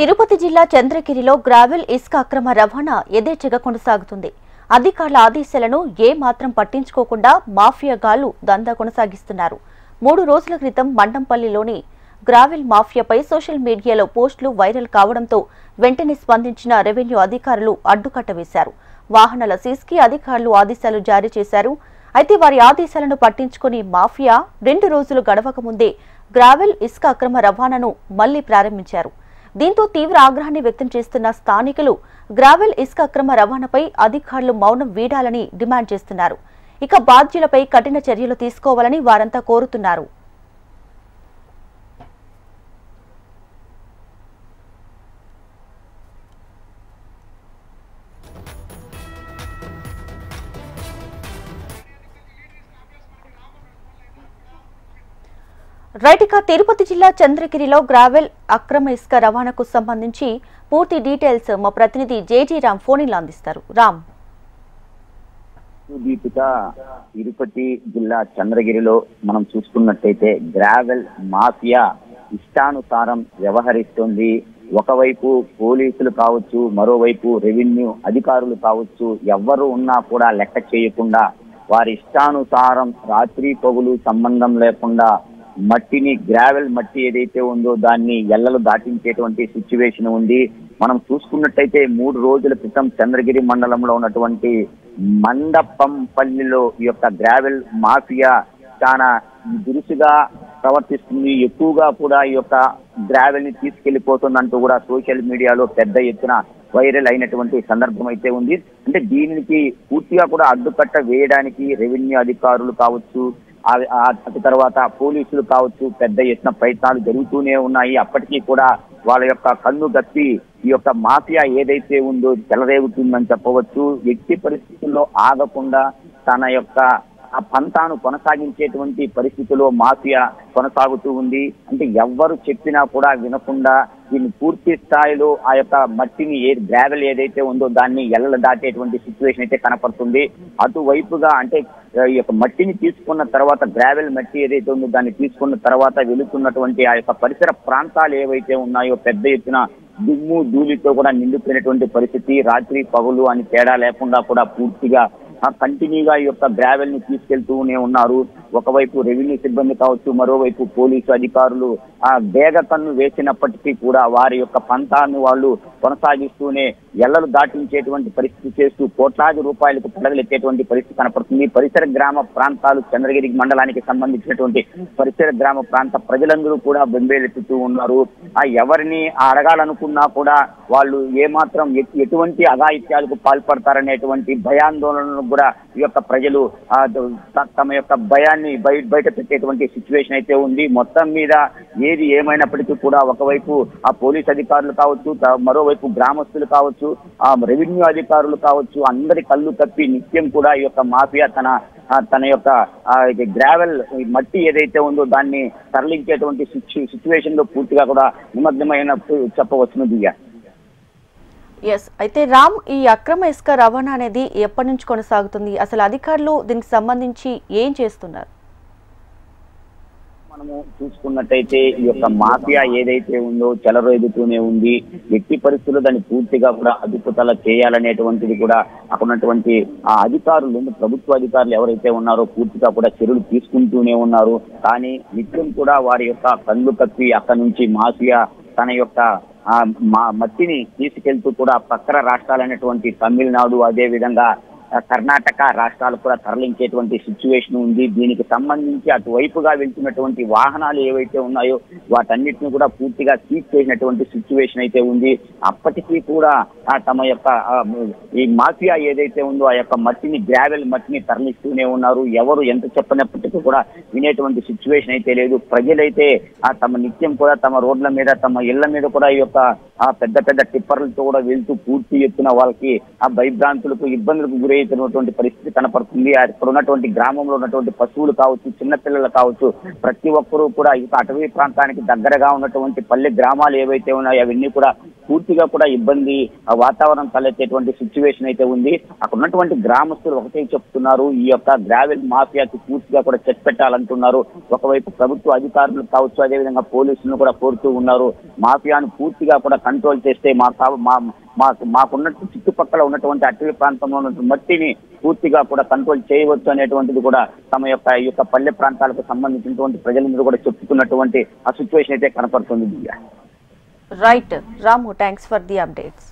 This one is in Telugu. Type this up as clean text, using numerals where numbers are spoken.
తిరుపతి జిల్లా చంద్రగిరిలో గ్రావెల్ ఇసుక అక్రమ రవాణా యథేచ్ఛగా కొనసాగుతుంది. అధికారుల ఆదేశాలను ఏ మాత్రం పట్టించుకోకుండా మాఫియాగాళ్లు దందా కొనసాగిస్తున్నారు. 3 రోజుల క్రితం మండంపల్లిలోని గ్రావెల్ మాఫియాపై సోషల్ మీడియాలో పోస్టులు వైరల్ కావడంతో వెంటనే స్పందించిన రెవెన్యూ అధికారులు అడ్డుకట్ట వేశారు. వాహనాల సీజ్కి అధికారులు ఆదేశాలు జారీ చేశారు. అయితే వారి ఆదేశాలను పట్టించుకుని మాఫియా 2 రోజులు గడవక ముందే గ్రావెల్ ఇసుక అక్రమ రవాణాను మళ్లీ ప్రారంభించారు. దీంతో తీవ్ర ఆగ్రహాన్ని వ్యక్తం చేస్తున్న స్థానికులు గ్రావెల్ ఇసుక అక్రమ రవాణాపై అధికారులు మౌనం వీడాలని డిమాండ్ చేస్తున్నారు. ఇక బాధ్యులపై కఠిన చర్యలు తీసుకోవాలని వారంతా కోరుతున్నారు. రైట్గా తిరుపతి జిల్లా చంద్రగిరిలో గ్రావెల్ అక్రమ ఇసుక రవాణాకు సంబంధించి పూర్తి డీటెయిల్స్ మా ప్రతినిధి జేజీ రామ్ ఫోన్లో అందిస్తారు. రామ్. తిరుపతి జిల్లా చంద్రగిరిలో మనం చూసుకున్నట్టయితే గ్రావెల్ మాఫియా ఇష్టానుసారం వ్యవహరిస్తుంది. ఒకవైపు పోలీసులు కావచ్చు, మరోవైపు రెవెన్యూ అధికారులు కావచ్చు, ఎవ్వరు ఉన్నా కూడా లెక్క చేయకుండా వారి ఇష్టానుసారం రాత్రి పగులు సంబంధం లేకుండా మట్టిని గ్రావెల్ మట్టి ఏదైతే ఉందో దాన్ని ఎల్లలు దాటించేటువంటి సిచ్యువేషన్ ఉంది. మనం చూసుకున్నట్టయితే 3 రోజుల క్రితం చంద్రగిరి మండలంలో ఉన్నటువంటి మండపంపల్లిలో ఈ యొక్క గ్రావెల్ మాఫియా చాలా దురుసుగా ప్రవర్తిస్తుంది. ఎక్కువగా కూడా ఈ యొక్క గ్రావెల్ ని తీసుకెళ్లిపోతుందంటూ కూడా సోషల్ మీడియాలో పెద్ద ఎత్తున వైరల్ అయినటువంటి సందర్భం అయితే ఉంది. అంటే దీనికి పూర్తిగా కూడా అడ్డుకట్ట వేయడానికి రెవెన్యూ అధికారులు కావచ్చు, అటు తర్వాత పోలీసులు కావచ్చు పెద్ద ఎత్తున ప్రయత్నాలు జరుగుతూనే ఉన్నాయి. అప్పటికీ కూడా వాళ్ళ యొక్క కన్ను గప్పి ఈ యొక్క మాఫియా ఏదైతే ఉందో చెలరేగుతుందని చెప్పవచ్చు. ఎట్టి పరిస్థితుల్లో ఆగకుండా తన యొక్క ఆ పంతాను కొనసాగించేటువంటి పరిస్థితిలో మాఫియా కొనసాగుతూ ఉంది. అంటే ఎవ్వరు చెప్పినా కూడా వినకుండా దీన్ని పూర్తి స్థాయిలో ఆ యొక్క మట్టిని గ్రావెల్ ఏదైతే ఉందో దాన్ని ఎల్లలు దాటేటువంటి సిచ్యువేషన్ అయితే కనపడుతుంది. అటువైపుగా అంటే ఈ యొక్క మట్టిని తీసుకున్న తర్వాత గ్రావెల్ మట్టి ఏదైతే ఉందో దాన్ని తీసుకున్న తర్వాత వెళుతున్నటువంటి ఆ యొక్క పరిసర ప్రాంతాలు ఏవైతే ఉన్నాయో పెద్ద ఎత్తున దుమ్ము ధూళితో కూడా నిండిపోయినటువంటి పరిస్థితి. రాత్రి పగులు అని తేడా లేకుండా కూడా పూర్తిగా కంటిన్యూగా ఈ యొక్క గ్రావెల్ ని తీసుకెళ్తూనే ఉన్నారు. ఒకవైపు రెవెన్యూ సిబ్బంది కావచ్చు, మరోవైపు పోలీసు అధికారులు ఆ వేగ కన్ను వేసినప్పటికీ కూడా వారి యొక్క పంతాన్ని వాళ్ళు కొనసాగిస్తూనే ఎల్లలు దాటించేటువంటి పరిస్థితి చేస్తూ కోట్లాది రూపాయలకు పడగలెత్తేటువంటి పరిస్థితి కనపడుతుంది. పరిసర గ్రామ ప్రాంతాలు చంద్రగిరి మండలానికి సంబంధించినటువంటి పరిసర గ్రామ ప్రాంత ప్రజలందరూ కూడా బెంబేలెత్తుతూ ఉన్నారు. ఎవరిని అడగాలనుకున్నా కూడా వాళ్ళు ఏమాత్రం ఎటువంటి అఘాయిత్యాలకు పాల్పడతారనేటువంటి భయాందోళనలు కూడా ఈ యొక్క ప్రజలు తమ యొక్క భయాన్ని బయట పెట్టేటువంటి సిచ్యువేషన్ అయితే ఉంది. మొత్తం మీద ఏది ఏమైనప్పటికీ కూడా ఒకవైపు ఆ పోలీస్ అధికారులు కావచ్చు, మరోవైపు గ్రామస్తులు కావచ్చు, ఆ రెవెన్యూ అధికారులు కావచ్చు, అందరి కళ్ళు తప్పి నిత్యం కూడా ఈ యొక్క మాఫియా తన యొక్క గ్రావెల్ మట్టి ఏదైతే ఉందో దాన్ని తరలించేటువంటి సిచ్యువేషన్ లో పూర్తిగా కూడా నిమగ్నమైనట్టు చెప్పవచ్చును దివ్య. అయితే రామ్, ఈ అక్రమ ఇసుక రవాణా అనేది ఎప్పటి నుంచి కొనసాగుతుంది? అసలు అధికారులు దీనికి సంబంధించి ఏం చేస్తున్నారు? మనము చూసుకున్నట్టయితే ఈ యొక్క మాఫియా ఏదైతే ఉందో చెలరేగుతూనే ఉంది. ఎట్టి పరిస్థితుల్లో దాన్ని పూర్తిగా కూడా అదుపుతల చేయాలనేటువంటిది కూడా అక్కడ ఉన్నటువంటి ఆ అధికారులు, ప్రభుత్వ అధికారులు ఎవరైతే ఉన్నారో పూర్తిగా కూడా చర్యలు తీసుకుంటూనే ఉన్నారు. కానీ నిత్యం కూడా వారి యొక్క కళ్ళు కప్పి అక్కడి నుంచి మాఫియా తన యొక్క మట్టిని తీసుకెళ్తూ కూడా పక్కన రాష్ట్రాలైనటువంటి తమిళనాడు, అదే విధంగా కర్ణాటక రాష్ట్రాలు కూడా తరలించేటువంటి సిచ్యువేషన్ ఉంది. దీనికి సంబంధించి అటువైపుగా వెళ్తున్నటువంటి వాహనాలు ఏవైతే ఉన్నాయో వాటన్నిటిని కూడా పూర్తిగా సీజ్ చేసినటువంటి సిచ్యువేషన్ అయితే ఉంది. అప్పటికీ కూడా తమ యొక్క ఈ మాఫియా ఏదైతే ఉందో ఆ యొక్క మట్టిని గ్రావెల్ మట్టిని తరలిస్తూనే ఉన్నారు. ఎవరు ఎంత చెప్పినప్పటికీ కూడా వినేటువంటి సిచ్యువేషన్ అయితే లేదు. ప్రజలైతే తమ నిత్యం కూడా తమ రోడ్ల మీద, తమ ఇళ్ల మీద కూడా ఈ యొక్క పెద్ద పెద్ద టిప్పర్లతో కూడా వెళ్తూ పూర్తి ఎత్తున వాళ్ళకి ఆ భయభ్రాంతులకు, ఇబ్బందులకు గురైతున్నటువంటి పరిస్థితి కనపడుతుంది. అక్కడ ఉన్నటువంటి గ్రామంలో ఉన్నటువంటి పశువులు కావచ్చు, చిన్నపిల్లలు కావచ్చు, ప్రతి ఒక్కరూ కూడా ఇక అటవీ ప్రాంతానికి దగ్గరగా ఉన్నటువంటి పల్లె గ్రామాలు ఏవైతే ఉన్నాయో అవన్నీ కూడా పూర్తిగా కూడా ఇబ్బంది వాతావరణం తలెత్తేటువంటి సిచ్యువేషన్ అయితే ఉంది. అక్కడ ఉన్నటువంటి గ్రామస్తులు ఒకటే చెప్తున్నారు, ఈ యొక్క గ్రావెల్ మాఫియాకి పూర్తిగా కూడా చెక్ పెట్టాలంటున్నారు. ఒకవైపు ప్రభుత్వ అధికారులు కావచ్చు, అదేవిధంగా పోలీసులను కూడా కోరుతూ ఉన్నారు. మాఫియాను పూర్తిగా కూడా కంట్రోల్ చేస్తే మాకున్నట్టు చుట్టుపక్కల ఉన్నటువంటి అటవీ ప్రాంతంలో ఉన్నటువంటి మట్టిని పూర్తిగా కూడా కంట్రోల్ చేయవచ్చు అనేటువంటిది కూడా తమ ఈ యొక్క పల్లె ప్రాంతాలకు సంబంధించినటువంటి ప్రజలందరూ కూడా చెప్పుకున్నటువంటి ఆ సిచ్యువేషన్ అయితే కనపడుతుంది. Right Ramu, thanks for the updates.